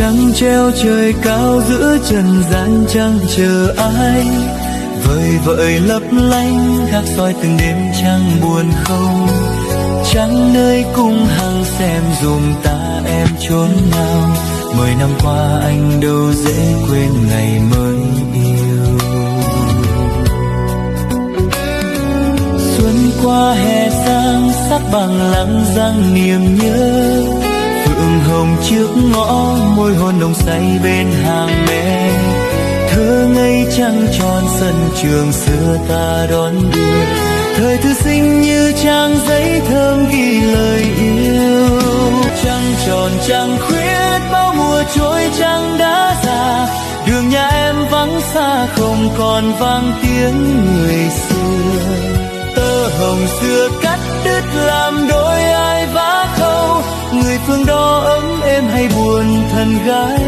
Trăng treo trời cao giữa trần gian chẳng chờ ai, vời vợi lấp lánh gác soi từng đêm trăng buồn không. Trăng nơi cung hằng xem dùm ta em chốn nào, 10 năm qua anh đâu dễ quên ngày mới yêu. Xuân qua hè sang sắc bằng lắng răng niềm nhớ, phượng hồng trước ngõ môi hôn nồng say bên hàng me. Thơ ngây trăng tròn sân trường xưa ta đón đưa, thời thư sinh như trang giấy thơm ghi lời yêu. Trăng tròn trăng khuyết bao mùa trôi trăng đã già, đường nhà em vắng xa không còn vang tiếng người xưa. Tơ hồng xưa cắt đứt làm đôi ai vá khâu, người phương đó ấm êm hay buồn thân gái